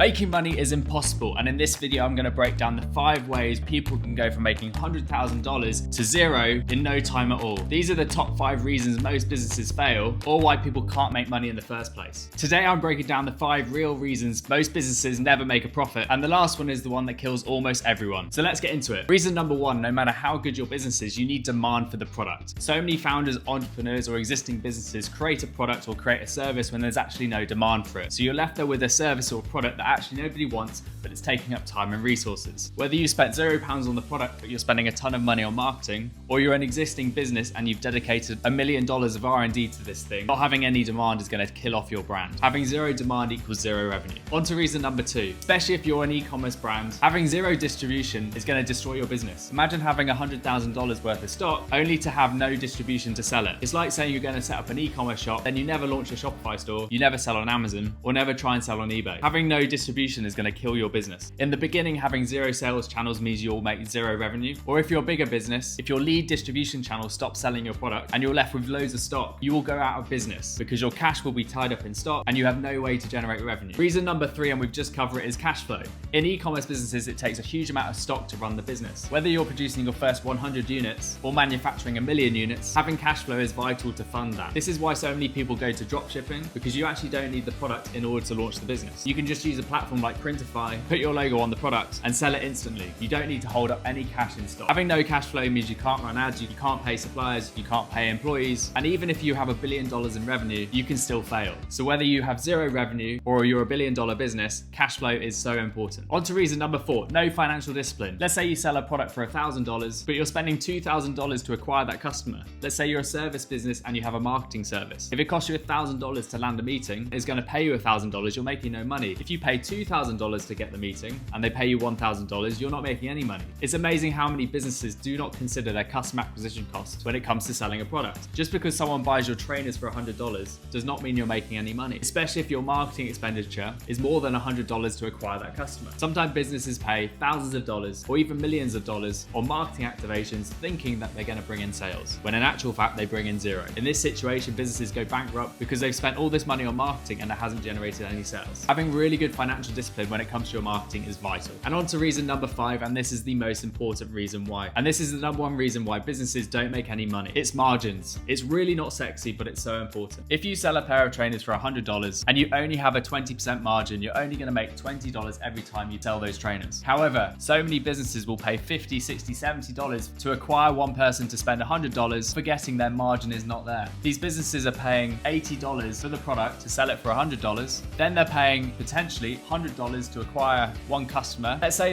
Making money is impossible, and in this video I'm going to break down the 5 ways people can go from making $100,000 to zero in no time at all. These are the top 5 reasons most businesses fail, or why people can't make money in the first place. Today I'm breaking down the 5 real reasons most businesses never make a profit, and the last one is the one that kills almost everyone. So let's get into it. Reason number 1, no matter how good your business is, you need demand for the product. So many founders, entrepreneurs, or existing businesses create a product or create a service when there's actually no demand for it. So you're left there with a service or product that actually nobody wants, but it's taking up time and resources. Whether you spent £0 on the product, but you're spending a ton of money on marketing, or you're an existing business and you've dedicated $1 million of R&D to this thing, not having any demand is going to kill off your brand. Having zero demand equals zero revenue. On to reason number 2, especially if you're an e-commerce brand, having zero distribution is going to destroy your business. Imagine having $100,000 worth of stock only to have no distribution to sell it. It's like saying you're going to set up an e-commerce shop, then you never launch a Shopify store, you never sell on Amazon, or never try and sell on eBay. Having no distribution is going to kill your business. In the beginning, having zero sales channels means you'll make zero revenue. Or if you're a bigger business, if your lead distribution channel stops selling your product and you're left with loads of stock, you will go out of business because your cash will be tied up in stock and you have no way to generate revenue. Reason number 3, and we've just covered it, is cash flow. In e-commerce businesses, it takes a huge amount of stock to run the business. Whether you're producing your first 100 units or manufacturing 1 million units, having cash flow is vital to fund that. This is why so many people go to dropshipping, because you actually don't need the product in order to launch the business. You can just use a platform like Printify, put your logo on the product and sell it instantly. You don't need to hold up any cash in stock. Having no cash flow means you can't run ads, you can't pay suppliers, you can't pay employees, and even if you have $1 billion in revenue, you can still fail. So whether you have zero revenue or you're $1 billion business, cash flow is so important. On to reason number 4, no financial discipline. Let's say you sell a product for $1,000, but you're spending $2,000 to acquire that customer. Let's say you're a service business and you have a marketing service. If it costs you $1,000 to land a meeting, it's going to pay you $1,000, you're making no money. If you pay $2,000 to get the meeting and they pay you $1,000, you're not making any money. It's amazing how many businesses do not consider their customer acquisition costs when it comes to selling a product. Just because someone buys your trainers for $100 does not mean you're making any money, especially if your marketing expenditure is more than $100 to acquire that customer. Sometimes businesses pay thousands of dollars or even millions of dollars on marketing activations thinking that they're going to bring in sales, when in actual fact they bring in zero. In this situation, businesses go bankrupt because they've spent all this money on marketing and it hasn't generated any sales. Having really good financial discipline when it comes to your marketing is vital. And on to reason number 5, and this is the most important reason why. And this is the number 1 reason why businesses don't make any money. It's margins. It's really not sexy, but it's so important. If you sell a pair of trainers for $100 and you only have a 20% margin, you're only going to make $20 every time you sell those trainers. However, so many businesses will pay $50, $60, $70 to acquire one person to spend $100, forgetting their margin is not there. These businesses are paying $80 for the product to sell it for $100. Then they're paying potentially $100 to acquire one customer. Let's say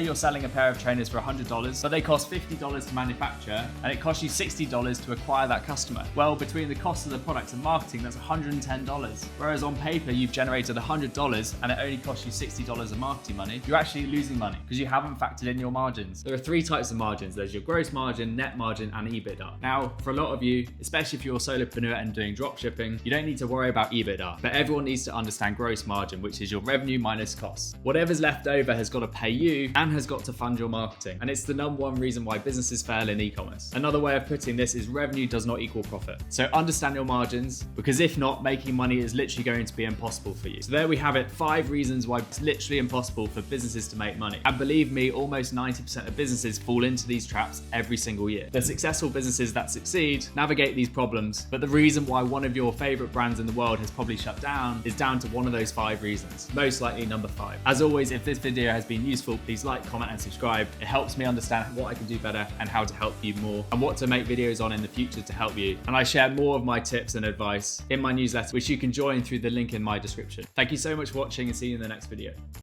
you're selling a pair of trainers for $100, but they cost $50 to manufacture and it costs you $60 to acquire that customer. Well, between the cost of the product and marketing, that's $110. Whereas on paper, you've generated $100 and it only costs you $60 of marketing money. You're actually losing money because you haven't factored in your margins. There are 3 types of margins. There's your gross margin, net margin, and EBITDA. Now, for a lot of you, especially if you're a solopreneur and doing dropshipping, you don't need to worry about EBITDA, but everyone needs to understand gross margin, which is your revenue minus costs. Whatever's left over has got to pay you and has got to fund your marketing. And it's the number 1 reason why businesses fail in e-commerce. Another way of putting this is revenue does not equal profit. So understand your margins, because if not, making money is literally going to be impossible for you. So there we have it, 5 reasons why it's literally impossible for businesses to make money. And believe me, almost 90% of businesses fall into these traps every single year. The successful businesses that succeed navigate these problems, but the reason why one of your favorite brands in the world has probably shut down is down to one of those 5 reasons, most likely number 5. As always, if this video has been useful, please like, comment, and subscribe. It helps me understand what I can do better and how to help you more and what to make videos on in the future to help you. And I share more of my tips and advice in my newsletter, which you can join through the link in my description. Thank you so much for watching and see you in the next video.